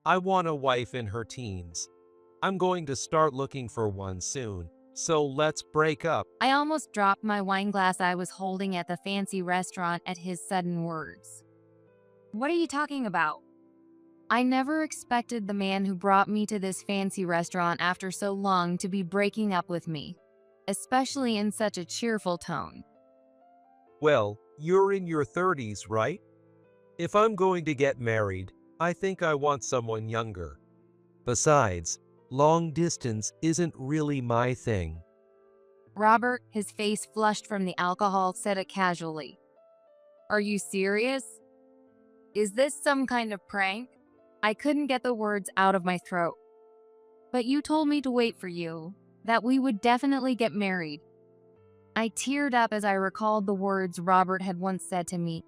I want a wife in her teens. I'm going to start looking for one soon, so let's break up. I almost dropped my wine glass I was holding at the fancy restaurant at his sudden words. What are you talking about? I never expected the man who brought me to this fancy restaurant after so long to be breaking up with me, especially in such a cheerful tone. Well, you're in your 30s, right? If I'm going to get married, I think I want someone younger. Besides, long distance isn't really my thing. Robert, his face flushed from the alcohol, said it casually. Are you serious? Is this some kind of prank? I couldn't get the words out of my throat. But you told me to wait for you, that we would definitely get married. I teared up as I recalled the words Robert had once said to me.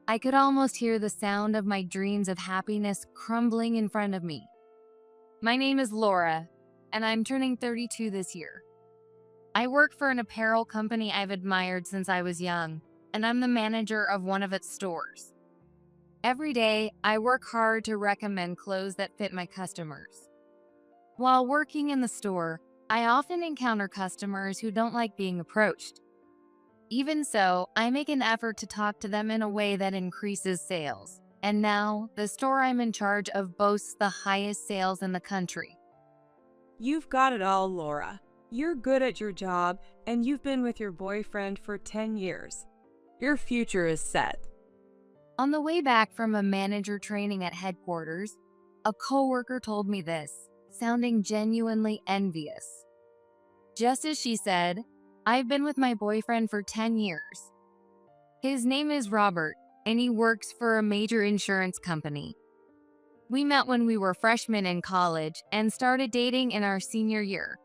I could almost hear the sound of my dreams of happiness crumbling in front of me. My name is Laura, and I'm turning 32 this year. I work for an apparel company I've admired since I was young, and I'm the manager of one of its stores. Every day, I work hard to recommend clothes that fit my customers. While working in the store, I often encounter customers who don't like being approached. Even so, I make an effort to talk to them in a way that increases sales. And now, the store I'm in charge of boasts the highest sales in the country. You've got it all, Laura. You're good at your job, and you've been with your boyfriend for 10 years. Your future is set. On the way back from a manager training at headquarters, a coworker told me this, sounding genuinely envious. Just as she said, I've been with my boyfriend for 10 years. His name is Robert, and he works for a major insurance company. We met when we were freshmen in college and started dating in our senior year.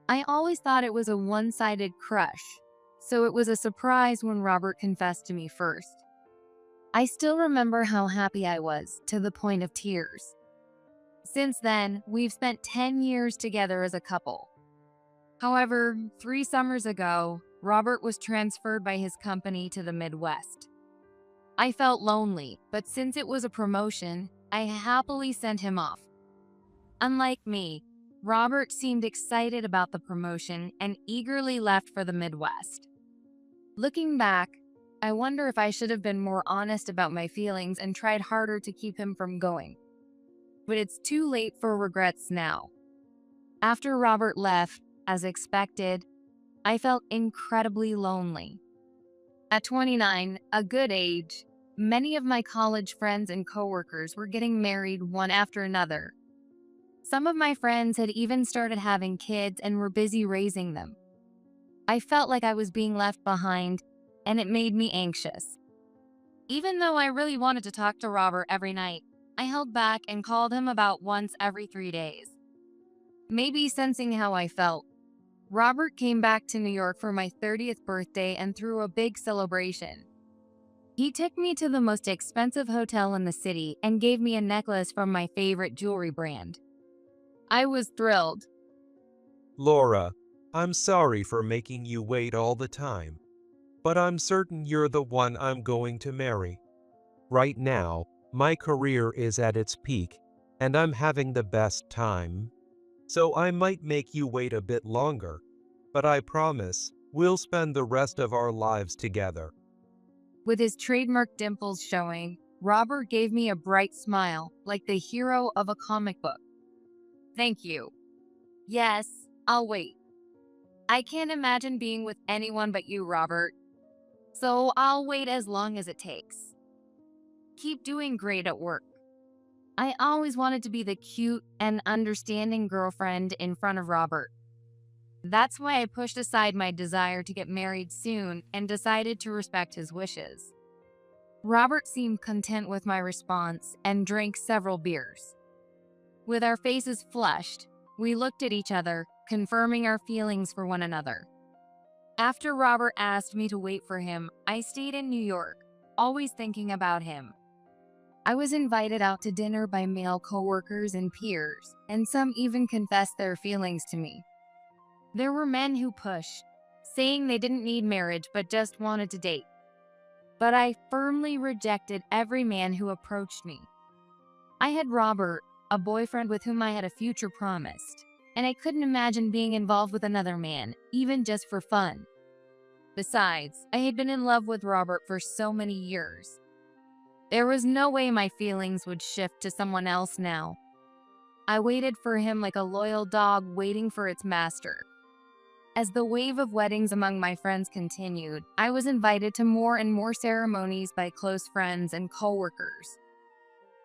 I always thought it was a one-sided crush, so it was a surprise when Robert confessed to me first. I still remember how happy I was, to the point of tears. Since then, we've spent 10 years together as a couple. However, 3 summers ago, Robert was transferred by his company to the Midwest. I felt lonely, but since it was a promotion, I happily sent him off. Unlike me, Robert seemed excited about the promotion and eagerly left for the Midwest. Looking back, I wonder if I should have been more honest about my feelings and tried harder to keep him from going. But it's too late for regrets now. After Robert left, as expected, I felt incredibly lonely. At 29, a good age, many of my college friends and coworkers were getting married one after another. Some of my friends had even started having kids and were busy raising them. I felt like I was being left behind, and it made me anxious. Even though I really wanted to talk to Robert every night, I held back and called him about once every 3 days. Maybe sensing how I felt, Robert came back to New York for my 30th birthday and threw a big celebration. He took me to the most expensive hotel in the city and gave me a necklace from my favorite jewelry brand. I was thrilled. Laura, I'm sorry for making you wait all the time, but I'm certain you're the one I'm going to marry. Right now, my career is at its peak, and I'm having the best time. So I might make you wait a bit longer, but I promise we'll spend the rest of our lives together. With his trademark dimples showing, Robert gave me a bright smile, like the hero of a comic book. Thank you. Yes, I'll wait. I can't imagine being with anyone but you, Robert. So I'll wait as long as it takes. Keep doing great at work. I always wanted to be the cute and understanding girlfriend in front of Robert. That's why I pushed aside my desire to get married soon and decided to respect his wishes. Robert seemed content with my response and drank several beers. With our faces flushed, we looked at each other, confirming our feelings for one another. After Robert asked me to wait for him, I stayed in New York, always thinking about him. I was invited out to dinner by male coworkers and peers, and some even confessed their feelings to me. There were men who pushed, saying they didn't need marriage but just wanted to date. But I firmly rejected every man who approached me. I had Robert, a boyfriend with whom I had a future promised, and I couldn't imagine being involved with another man, even just for fun. Besides, I had been in love with Robert for so many years. There was no way my feelings would shift to someone else now. I waited for him like a loyal dog waiting for its master. As the wave of weddings among my friends continued, I was invited to more and more ceremonies by close friends and coworkers.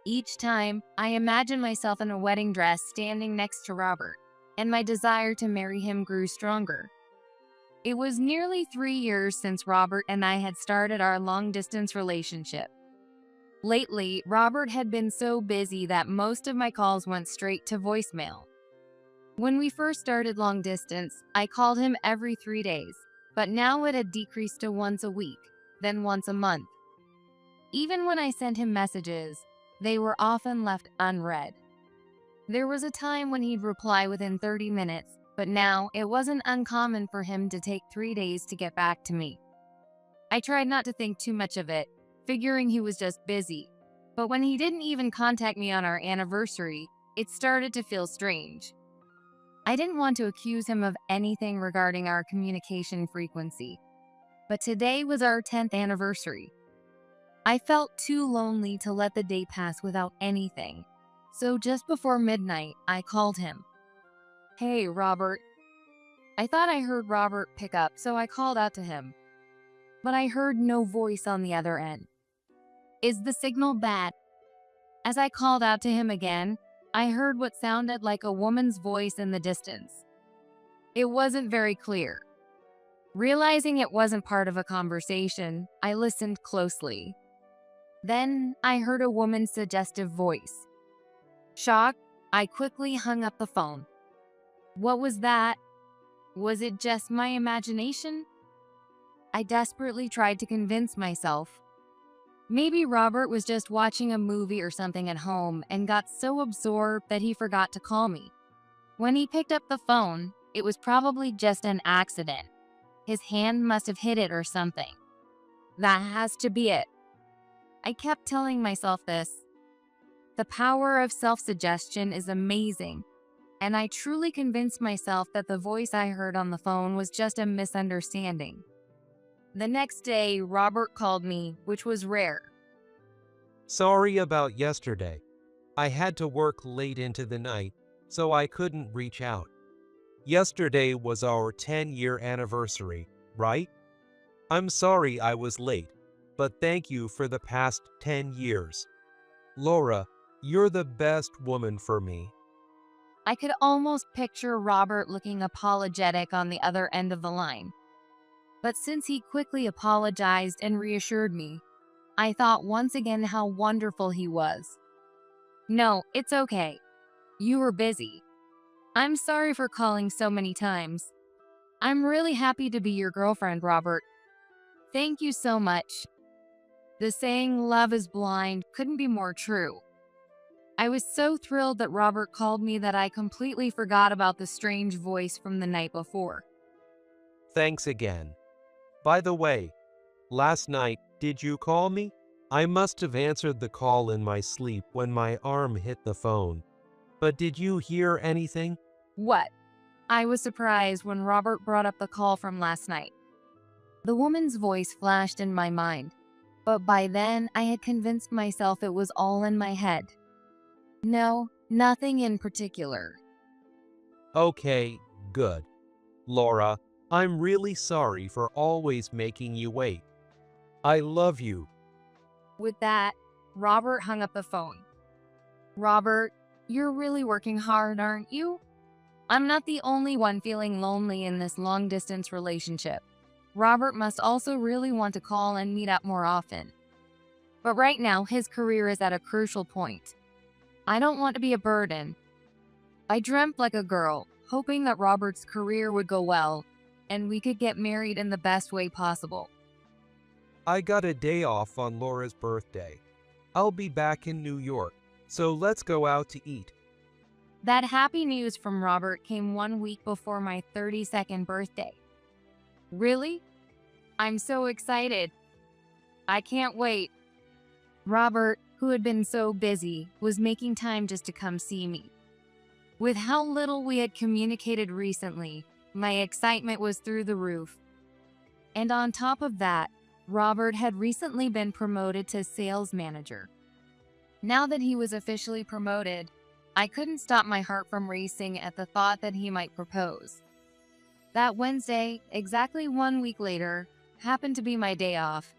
Each time, I imagined myself in a wedding dress standing next to Robert, and my desire to marry him grew stronger. It was nearly 3 years since Robert and I had started our long-distance relationship. Lately, Robert had been so busy that most of my calls went straight to voicemail. When we first started long distance, I called him every 3 days, but now it had decreased to once a week, then once a month. Even when I sent him messages, they were often left unread. There was a time when he'd reply within 30 minutes, but now it wasn't uncommon for him to take 3 days to get back to me. I tried not to think too much of it, figuring he was just busy. But when he didn't even contact me on our anniversary, it started to feel strange. I didn't want to accuse him of anything regarding our communication frequency, but today was our 10th anniversary. I felt too lonely to let the day pass without anything, so just before midnight, I called him. "Hey, Robert." I thought I heard Robert pick up, so I called out to him, but I heard no voice on the other end. "Is the signal bad?" As I called out to him again, I heard what sounded like a woman's voice in the distance. It wasn't very clear. Realizing it wasn't part of a conversation, I listened closely. Then I heard a woman's suggestive voice. Shocked, I quickly hung up the phone. What was that? Was it just my imagination? I desperately tried to convince myself. Maybe Robert was just watching a movie or something at home and got so absorbed that he forgot to call me. When he picked up the phone, it was probably just an accident. His hand must have hit it or something. That has to be it. I kept telling myself this. The power of self-suggestion is amazing, and I truly convinced myself that the voice I heard on the phone was just a misunderstanding. The next day, Robert called me, which was rare. Sorry about yesterday. I had to work late into the night, so I couldn't reach out. Yesterday was our 10-year anniversary, right? I'm sorry I was late, but thank you for the past 10 years. Laura, you're the best woman for me. I could almost picture Robert looking apologetic on the other end of the line. But since he quickly apologized and reassured me, I thought once again how wonderful he was. No, it's okay. You were busy. I'm sorry for calling so many times. I'm really happy to be your girlfriend, Robert. Thank you so much. The saying, "love is blind," couldn't be more true. I was so thrilled that Robert called me that I completely forgot about the strange voice from the night before. Thanks again. By the way, last night, did you call me? I must have answered the call in my sleep when my arm hit the phone. But did you hear anything? What? I was surprised when Robert brought up the call from last night. The woman's voice flashed in my mind, but by then I had convinced myself it was all in my head. No, nothing in particular. Okay, good. Laura, I'm really sorry for always making you wait. I love you. With that, Robert hung up the phone. Robert, you're really working hard, aren't you? I'm not the only one feeling lonely in this long-distance relationship. Robert must also really want to call and meet up more often. But right now, his career is at a crucial point. I don't want to be a burden. I dreamt like a girl, hoping that Robert's career would go well, and we could get married in the best way possible. I got a day off on Laura's birthday. I'll be back in New York, so let's go out to eat. That happy news from Robert came 1 week before my 32nd birthday. Really? I'm so excited. I can't wait. Robert, who had been so busy, was making time just to come see me. With how little we had communicated recently, my excitement was through the roof. And on top of that, Robert had recently been promoted to sales manager. Now that he was officially promoted, I couldn't stop my heart from racing at the thought that he might propose. That Wednesday, exactly 1 week later, happened to be my day off,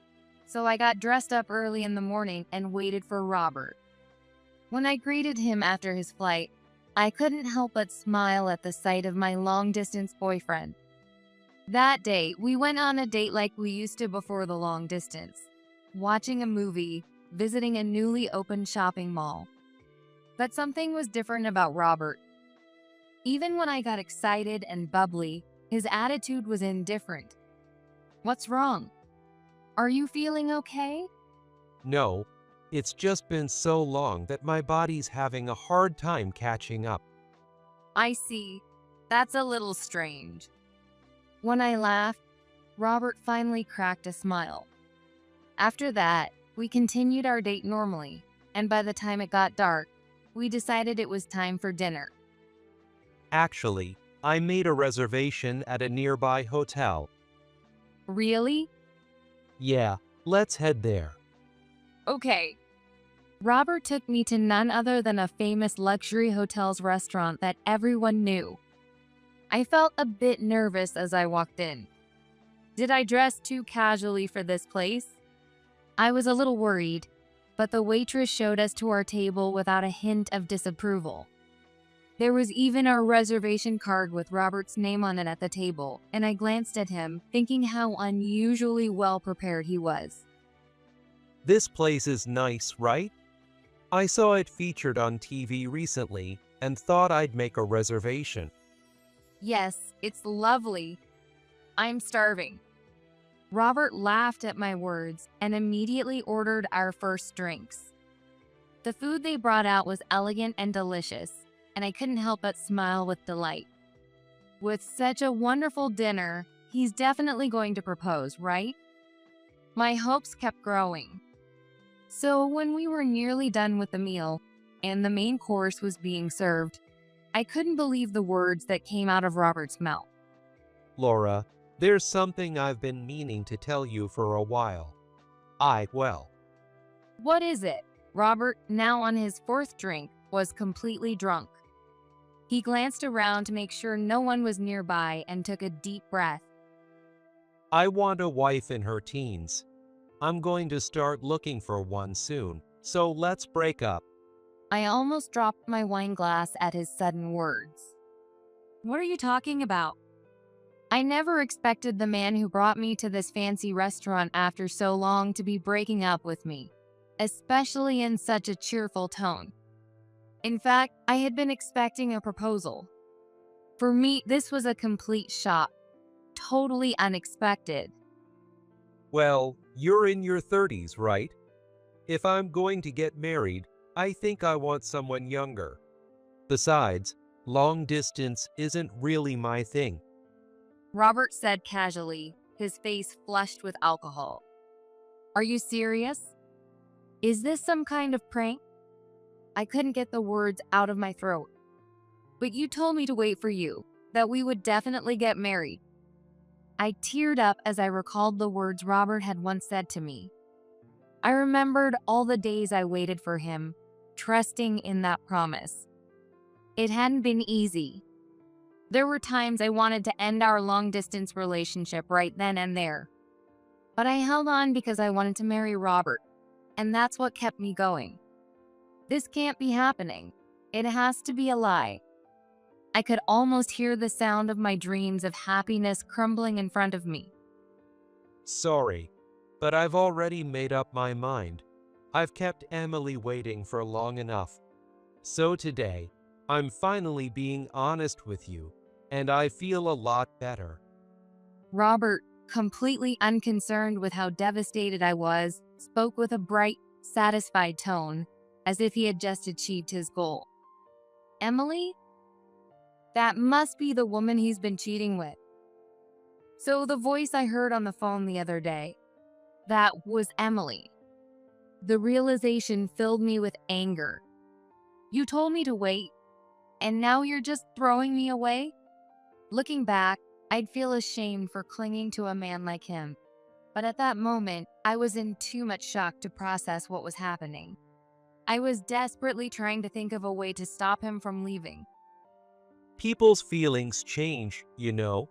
so I got dressed up early in the morning and waited for Robert. When I greeted him after his flight, I couldn't help but smile at the sight of my long-distance boyfriend. That day, we went on a date like we used to before the long distance, watching a movie, visiting a newly opened shopping mall. But something was different about Robert. Even when I got excited and bubbly, his attitude was indifferent. "What's wrong? Are you feeling okay?" No, it's just been so long that my body's having a hard time catching up. "I see. That's a little strange." When I laughed, Robert finally cracked a smile. After that, we continued our date normally, and by the time it got dark, we decided it was time for dinner. Actually, I made a reservation at a nearby hotel. "Really?" Yeah, let's head there. "Okay." Robert took me to none other than a famous luxury hotel's restaurant that everyone knew. I felt a bit nervous as I walked in. Did I dress too casually for this place? I was a little worried, but the waitress showed us to our table without a hint of disapproval. There was even a reservation card with Robert's name on it at the table, and I glanced at him, thinking how unusually well prepared he was. This place is nice, right? I saw it featured on TV recently and thought I'd make a reservation. "Yes, it's lovely. I'm starving." Robert laughed at my words and immediately ordered our first drinks. The food they brought out was elegant and delicious, and I couldn't help but smile with delight. With such a wonderful dinner, he's definitely going to propose, right? My hopes kept growing. So when we were nearly done with the meal, and the main course was being served, I couldn't believe the words that came out of Robert's mouth. Laura, there's something I've been meaning to tell you for a while. Well, "What is it?" Robert, now on his fourth drink, was completely drunk. He glanced around to make sure no one was nearby and took a deep breath. I want a wife in her teens. I'm going to start looking for one soon, so let's break up. I almost dropped my wine glass at his sudden words. "What are you talking about?" I never expected the man who brought me to this fancy restaurant after so long to be breaking up with me, especially in such a cheerful tone. In fact, I had been expecting a proposal. For me, this was a complete shock, totally unexpected. Well, you're in your 30s, right? If I'm going to get married, I think I want someone younger. Besides, long distance isn't really my thing. Robert said casually, his face flushed with alcohol. "Are you serious? Is this some kind of prank?" I couldn't get the words out of my throat. "But you told me to wait for you, that we would definitely get married." I teared up as I recalled the words Robert had once said to me. I remembered all the days I waited for him, trusting in that promise. It hadn't been easy. There were times I wanted to end our long-distance relationship right then and there. But I held on because I wanted to marry Robert, and that's what kept me going. This can't be happening. It has to be a lie. I could almost hear the sound of my dreams of happiness crumbling in front of me. Sorry, but I've already made up my mind. I've kept Emily waiting for long enough. So today, I'm finally being honest with you, and I feel a lot better. Robert, completely unconcerned with how devastated I was, spoke with a bright, satisfied tone, as if he had just achieved his goal. "Emily? That must be the woman he's been cheating with." So the voice I heard on the phone the other day, that was Emily. The realization filled me with anger. You told me to wait, and now you're just throwing me away? Looking back, I'd feel ashamed for clinging to a man like him. But at that moment, I was in too much shock to process what was happening. I was desperately trying to think of a way to stop him from leaving. People's feelings change, you know.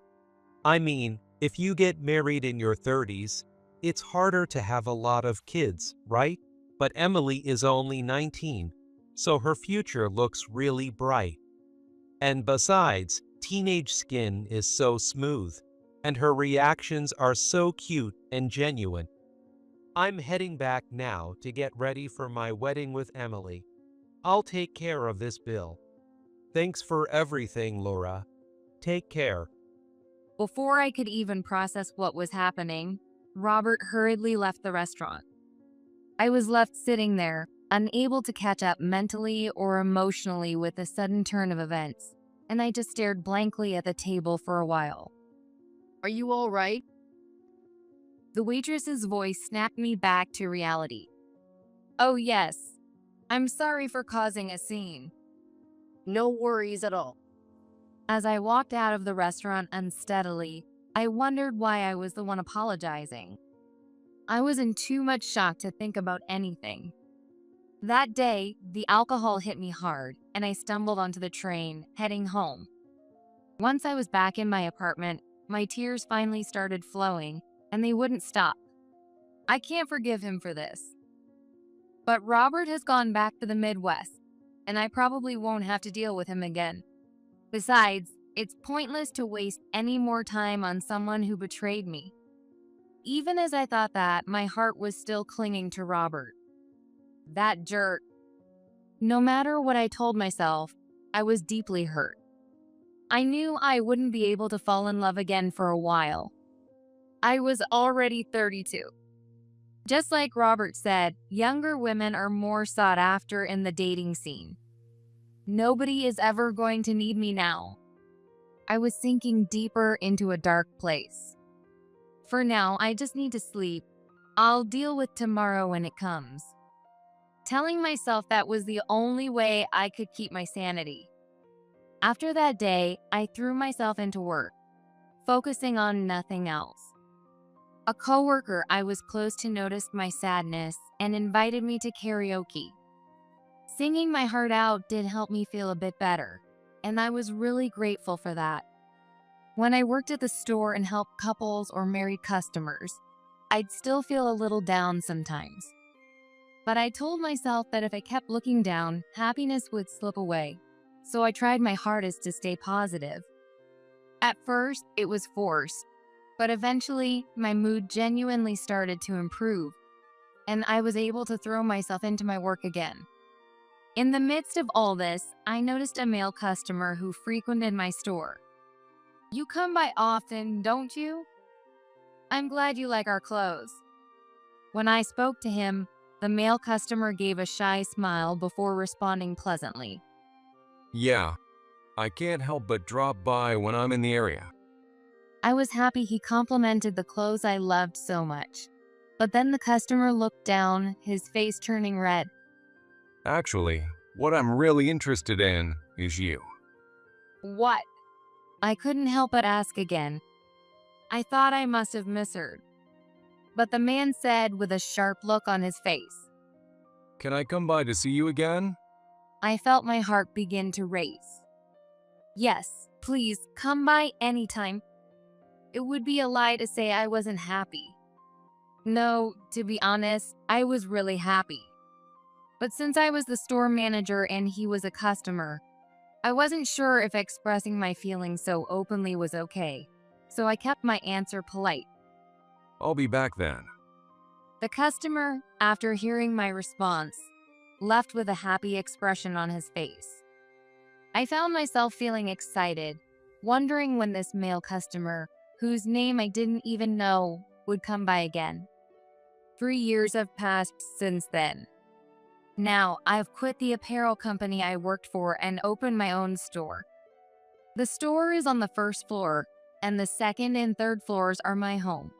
I mean, if you get married in your 30s, it's harder to have a lot of kids, right? But Emily is only 19, so her future looks really bright. And besides, teenage skin is so smooth, and her reactions are so cute and genuine. I'm heading back now to get ready for my wedding with Emily. I'll take care of this bill. Thanks for everything, Laura. Take care. Before I could even process what was happening, Robert hurriedly left the restaurant. I was left sitting there, unable to catch up mentally or emotionally with the sudden turn of events, and I just stared blankly at the table for a while. Are you all right? The waitress's voice snapped me back to reality. Oh yes, I'm sorry for causing a scene. No worries at all. As I walked out of the restaurant unsteadily, I wondered why I was the one apologizing. I was in too much shock to think about anything. That day, the alcohol hit me hard, and I stumbled onto the train, heading home. Once I was back in my apartment, my tears finally started flowing, and they wouldn't stop. I can't forgive him for this. But Robert has gone back to the Midwest, and I probably won't have to deal with him again. Besides, it's pointless to waste any more time on someone who betrayed me. Even as I thought that, my heart was still clinging to Robert. That jerk. No matter what I told myself, I was deeply hurt. I knew I wouldn't be able to fall in love again for a while. I was already 32. Just like Robert said, younger women are more sought after in the dating scene. Nobody is ever going to need me now. I was sinking deeper into a dark place. For now, I just need to sleep. I'll deal with tomorrow when it comes. Telling myself that was the only way I could keep my sanity. After that day, I threw myself into work, focusing on nothing else. A coworker I was close to noticed my sadness and invited me to karaoke. Singing my heart out did help me feel a bit better, and I was really grateful for that. When I worked at the store and helped couples or married customers, I'd still feel a little down sometimes. But I told myself that if I kept looking down, happiness would slip away, so I tried my hardest to stay positive. At first, it was forced, but eventually, my mood genuinely started to improve, and I was able to throw myself into my work again. In the midst of all this, I noticed a male customer who frequented my store. You come by often, don't you? I'm glad you like our clothes. When I spoke to him, the male customer gave a shy smile before responding pleasantly. Yeah, I can't help but drop by when I'm in the area. I was happy he complimented the clothes I loved so much. But then the customer looked down, his face turning red. Actually, what I'm really interested in is you. What? I couldn't help but ask again. I thought I must have misheard. But the man said with a sharp look on his face. Can I come by to see you again? I felt my heart begin to race. Yes, please, come by anytime. It would be a lie to say I wasn't happy. No, to be honest, I was really happy. But since I was the store manager and he was a customer, I wasn't sure if expressing my feelings so openly was okay, so I kept my answer polite. I'll be back then. The customer, after hearing my response, left with a happy expression on his face. I found myself feeling excited, wondering when this male customer, whose name I didn't even know, would come by again. 3 years have passed since then. Now, I've quit the apparel company I worked for and opened my own store. The store is on the first floor, and the second and third floors are my home.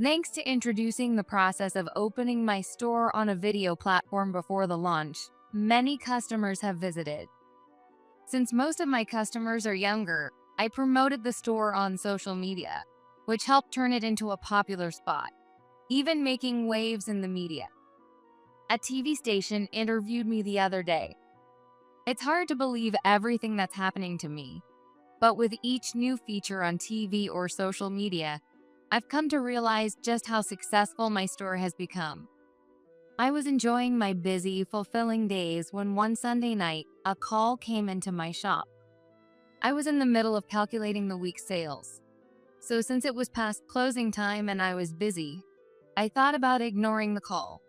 Thanks to introducing the process of opening my store on a video platform before the launch, many customers have visited. Since most of my customers are younger, I promoted the store on social media, which helped turn it into a popular spot, even making waves in the media. A TV station interviewed me the other day. It's hard to believe everything that's happening to me, but with each new feature on TV or social media, I've come to realize just how successful my store has become. I was enjoying my busy, fulfilling days when one Sunday night, a call came into my shop. I was in the middle of calculating the week's sales. So since it was past closing time and I was busy, I thought about ignoring the call.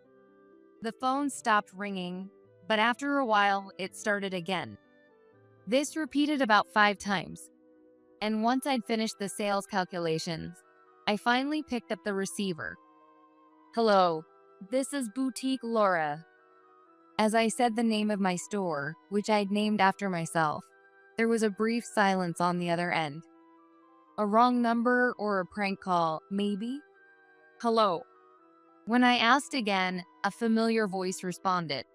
The phone stopped ringing, but after a while, it started again. This repeated about 5 times. And once I'd finished the sales calculations, I finally picked up the receiver. "Hello, this is Boutique Laura." As I said the name of my store, which I'd named after myself, there was a brief silence on the other end. A wrong number or a prank call, maybe? "Hello." When I asked again, a familiar voice responded.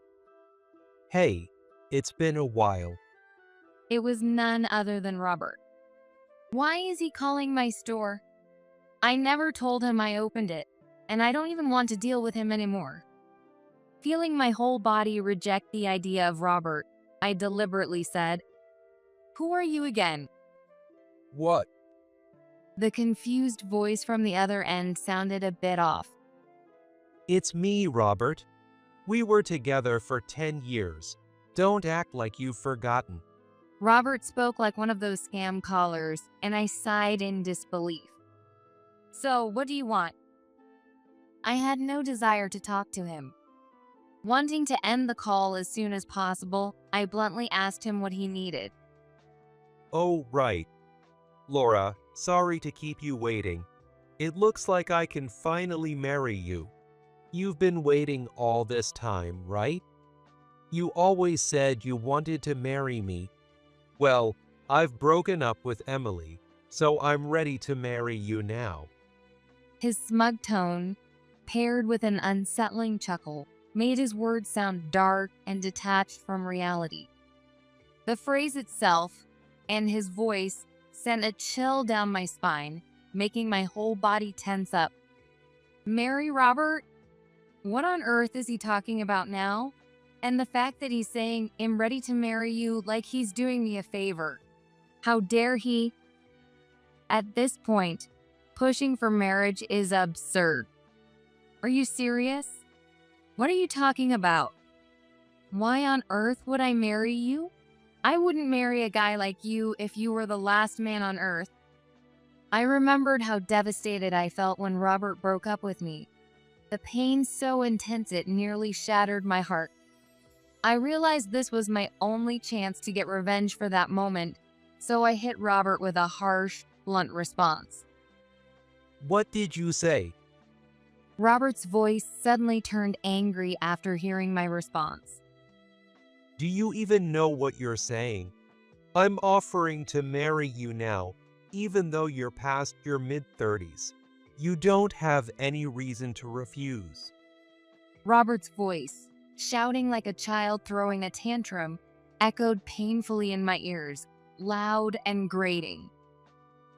Hey, it's been a while. It was none other than Robert. Why is he calling my store? I never told him I opened it, and I don't even want to deal with him anymore. Feeling my whole body reject the idea of Robert, I deliberately said, "Who are you again?" What? The confused voice from the other end sounded a bit off. It's me, Robert. We were together for 10 years. Don't act like you've forgotten. Robert spoke like one of those scam callers, and I sighed in disbelief. "So, what do you want?" I had no desire to talk to him. Wanting to end the call as soon as possible, I bluntly asked him what he needed. Oh, right. Laura, sorry to keep you waiting. It looks like I can finally marry you. You've been waiting all this time, right? You always said you wanted to marry me. Well, I've broken up with Emily, so I'm ready to marry you now. His smug tone, paired with an unsettling chuckle, made his words sound dark and detached from reality. The phrase itself and his voice sent a chill down my spine, making my whole body tense up. Marry Robert? What on earth is he talking about now? And the fact that he's saying, "I'm ready to marry you," like he's doing me a favor. How dare he? At this point, pushing for marriage is absurd. Are you serious? What are you talking about? Why on earth would I marry you? I wouldn't marry a guy like you if you were the last man on earth. I remembered how devastated I felt when Robert broke up with me. The pain so intense it nearly shattered my heart. I realized this was my only chance to get revenge for that moment, so I hit Robert with a harsh, blunt response. What did you say? Robert's voice suddenly turned angry after hearing my response. Do you even know what you're saying? I'm offering to marry you now, even though you're past your mid-30s. You don't have any reason to refuse. Robert's voice, shouting like a child throwing a tantrum, echoed painfully in my ears, loud and grating.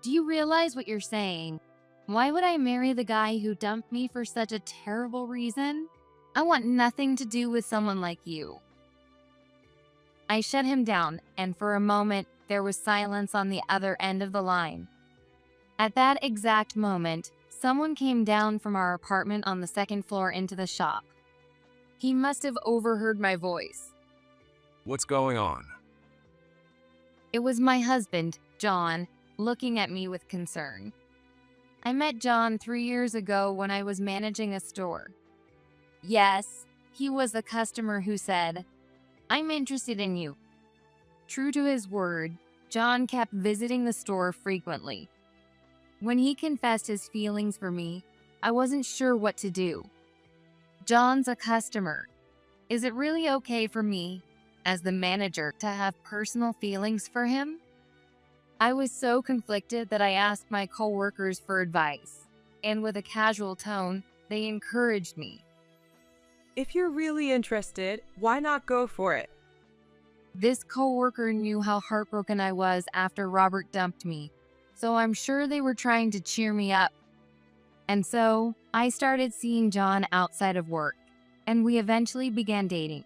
Do you realize what you're saying? Why would I marry the guy who dumped me for such a terrible reason? I want nothing to do with someone like you. I shut him down, and for a moment, there was silence on the other end of the line. At that exact moment, someone came down from our apartment on the second floor into the shop. He must have overheard my voice. What's going on? It was my husband, John, looking at me with concern. I met John 3 years ago when I was managing a store. Yes, he was the customer who said, "I'm interested in you." True to his word, John kept visiting the store frequently. When he confessed his feelings for me, I wasn't sure what to do. John's a customer. Is it really okay for me, as the manager, to have personal feelings for him? I was so conflicted that I asked my coworkers for advice. and with a casual tone, they encouraged me. If you're really interested, why not go for it? This coworker knew how heartbroken I was after Robert dumped me, so I'm sure they were trying to cheer me up. And so, I started seeing John outside of work, and we eventually began dating.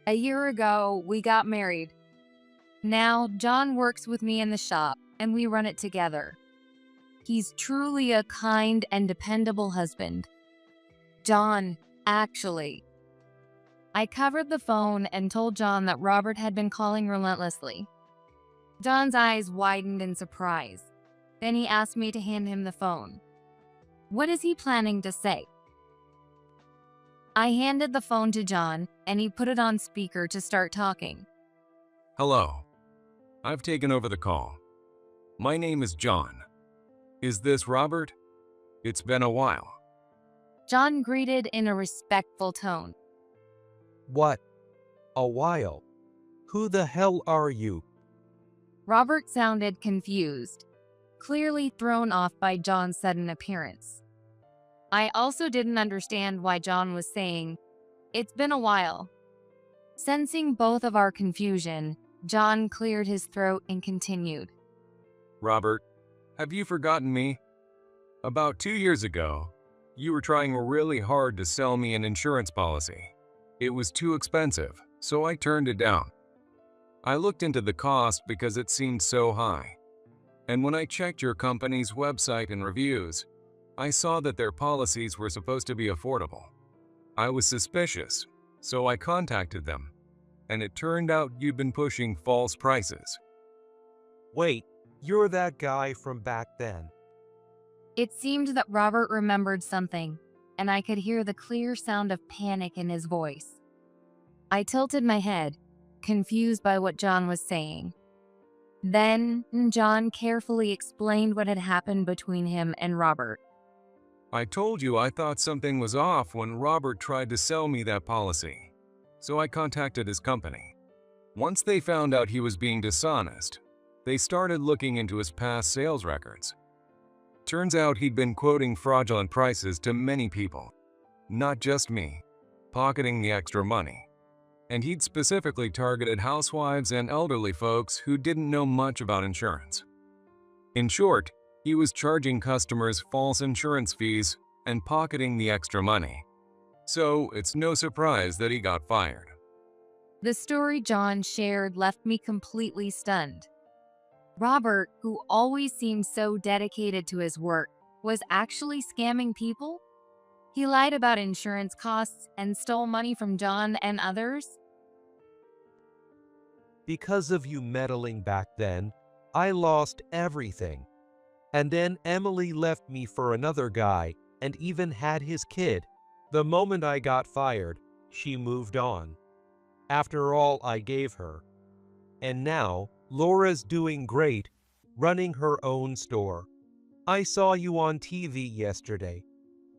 A year ago, we got married. Now, John works with me in the shop, and we run it together. He's truly a kind and dependable husband. John, actually. I covered the phone and told John that Robert had been calling relentlessly. John's eyes widened in surprise. Then he asked me to hand him the phone. What is he planning to say? I handed the phone to John, and he put it on speaker to start talking. Hello. I've taken over the call. My name is John. Is this Robert? It's been a while. John greeted in a respectful tone. What? A while? Who the hell are you? Robert sounded confused, clearly thrown off by John's sudden appearance. I also didn't understand why John was saying, "It's been a while." Sensing both of our confusion, John cleared his throat and continued. Robert, have you forgotten me? About 2 years ago, you were trying really hard to sell me an insurance policy. It was too expensive, so I turned it down. I looked into the cost because it seemed so high. And when I checked your company's website and reviews, I saw that their policies were supposed to be affordable. I was suspicious, so I contacted them, and it turned out you'd been pushing false prices. Wait, you're that guy from back then. It seemed that Robert remembered something, and I could hear the clear sound of panic in his voice. I tilted my head, confused by what John was saying. Then, John carefully explained what had happened between him and Robert. I told you I thought something was off when Robert tried to sell me that policy, so I contacted his company. Once they found out he was being dishonest, they started looking into his past sales records. Turns out he'd been quoting fraudulent prices to many people, not just me, pocketing the extra money. And he'd specifically targeted housewives and elderly folks who didn't know much about insurance. In short, he was charging customers false insurance fees and pocketing the extra money. So it's no surprise that he got fired. The story John shared left me completely stunned. Robert, who always seemed so dedicated to his work, was actually scamming people? He lied about insurance costs and stole money from John and others? Because of you meddling back then, I lost everything. And then Emily left me for another guy and even had his kid. The moment I got fired, she moved on. After all I gave her. And now, Laura's doing great, running her own store. I saw you on TV yesterday.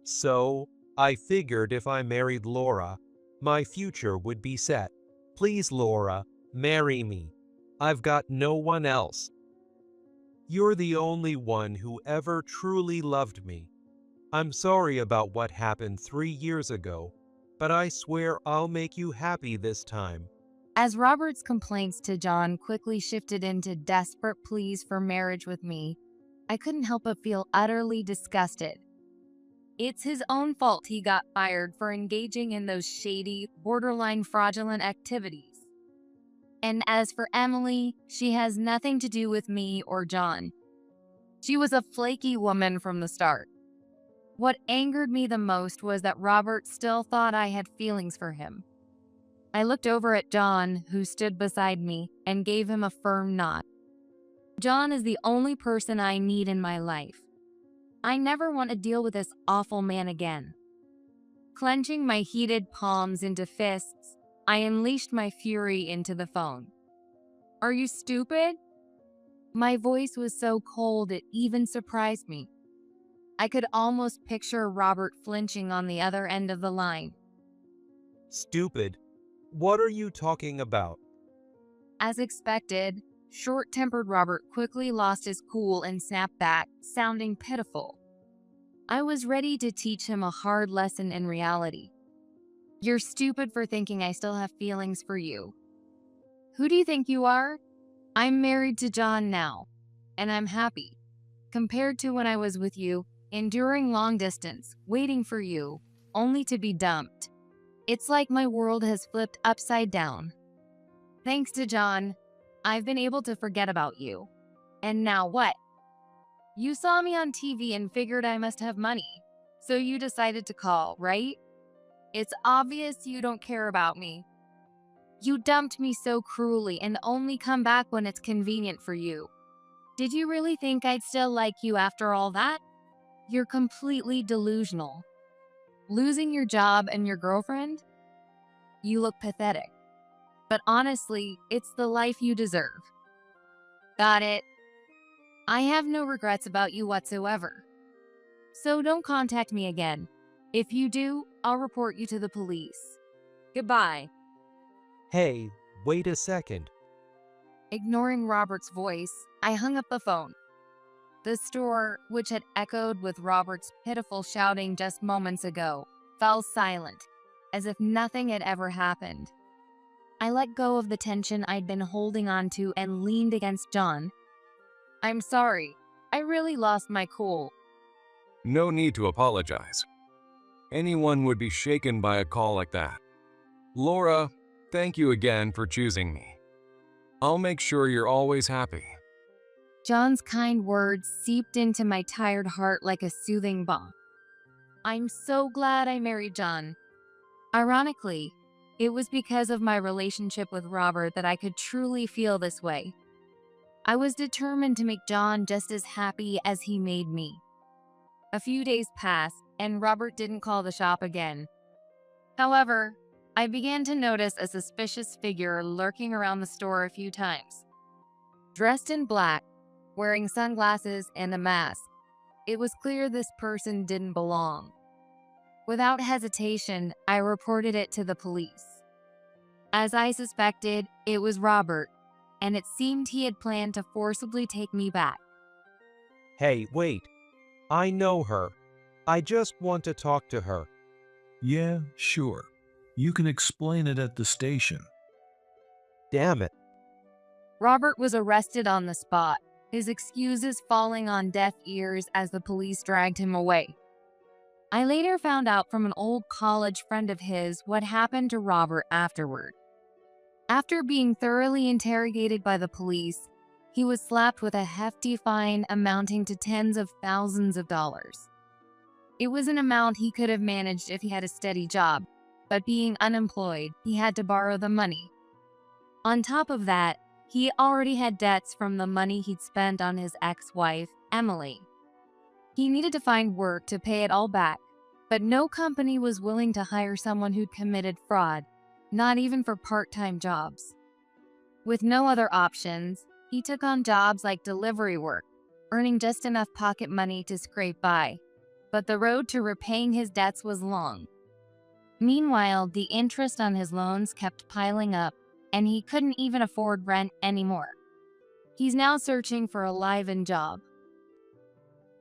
So, I figured if I married Laura, my future would be set. Please, Laura, marry me. I've got no one else. You're the only one who ever truly loved me. I'm sorry about what happened 3 years ago, but I swear I'll make you happy this time. As Robert's complaints to John quickly shifted into desperate pleas for marriage with me, I couldn't help but feel utterly disgusted. It's his own fault he got fired for engaging in those shady, borderline fraudulent activities. And as for Emily, she has nothing to do with me or John. She was a flaky woman from the start. What angered me the most was that Robert still thought I had feelings for him. I looked over at John, who stood beside me, and gave him a firm nod. John is the only person I need in my life. I never want to deal with this awful man again. Clenching my heated palms into fists, I unleashed my fury into the phone. Are you stupid? My voice was so cold it even surprised me. I could almost picture Robert flinching on the other end of the line. Stupid? What are you talking about? As expected, short-tempered Robert quickly lost his cool and snapped back, sounding pitiful. I was ready to teach him a hard lesson in reality. You're stupid for thinking I still have feelings for you. Who do you think you are? I'm married to John now, and I'm happy. Compared to when I was with you, enduring long distance, waiting for you, only to be dumped. It's like my world has flipped upside down. Thanks to John, I've been able to forget about you. And now what? You saw me on TV and figured I must have money, so you decided to call, right? It's obvious you don't care about me. You dumped me so cruelly and only come back when it's convenient for you. Did you really think I'd still like you after all that? You're completely delusional. Losing your job and your girlfriend? You look pathetic. But honestly, it's the life you deserve. Got it. I have no regrets about you whatsoever. So don't contact me again. If you do, I'll report you to the police. Goodbye. Hey, wait a second. Ignoring Robert's voice, I hung up the phone. The store, which had echoed with Robert's pitiful shouting just moments ago, fell silent, as if nothing had ever happened. I let go of the tension I'd been holding on to and leaned against John. I'm sorry. I really lost my cool. No need to apologize. Anyone would be shaken by a call like that. Laura, thank you again for choosing me. I'll make sure you're always happy. John's kind words seeped into my tired heart like a soothing balm. I'm so glad I married John. Ironically, it was because of my relationship with Robert that I could truly feel this way. I was determined to make John just as happy as he made me. A few days passed, and Robert didn't call the shop again. However, I began to notice a suspicious figure lurking around the store a few times. Dressed in black, wearing sunglasses and a mask, it was clear this person didn't belong. Without hesitation, I reported it to the police. As I suspected, it was Robert, and it seemed he had planned to forcibly take me back. Hey, wait. I know her. I just want to talk to her. Yeah, sure. You can explain it at the station. Damn it. Robert was arrested on the spot, his excuses falling on deaf ears as the police dragged him away. I later found out from an old college friend of his what happened to Robert afterward. After being thoroughly interrogated by the police, he was slapped with a hefty fine amounting to tens of thousands of dollars. It was an amount he could have managed if he had a steady job, but being unemployed, he had to borrow the money. On top of that, he already had debts from the money he'd spent on his ex-wife, Emily. He needed to find work to pay it all back, but no company was willing to hire someone who'd committed fraud, not even for part-time jobs. With no other options, he took on jobs like delivery work, earning just enough pocket money to scrape by. But the road to repaying his debts was long. Meanwhile, the interest on his loans kept piling up, and he couldn't even afford rent anymore. He's now searching for a live-in job.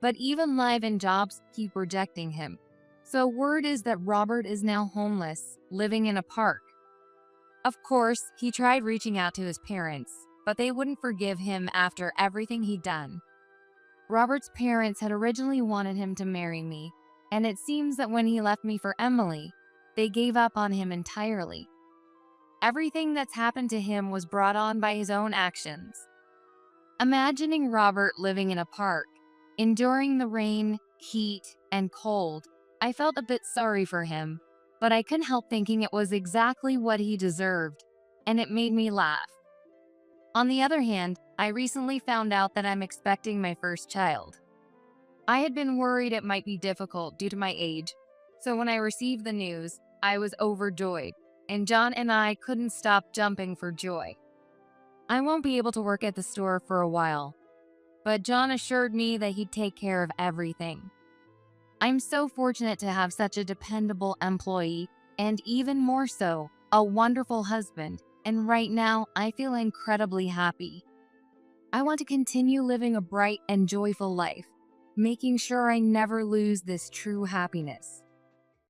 But even live-in jobs keep rejecting him. So word is that Robert is now homeless, living in a park. Of course, he tried reaching out to his parents, but they wouldn't forgive him after everything he'd done. Robert's parents had originally wanted him to marry me, and it seems that when he left me for Emily, they gave up on him entirely. Everything that's happened to him was brought on by his own actions. Imagining Robert living in a park, enduring the rain, heat, and cold, I felt a bit sorry for him, but I couldn't help thinking it was exactly what he deserved, and it made me laugh. On the other hand, I recently found out that I'm expecting my first child. I had been worried it might be difficult due to my age, so when I received the news, I was overjoyed, and John and I couldn't stop jumping for joy. I won't be able to work at the store for a while, but John assured me that he'd take care of everything. I'm so fortunate to have such a dependable employee, and even more so, a wonderful husband, and right now I feel incredibly happy. I want to continue living a bright and joyful life, making sure I never lose this true happiness.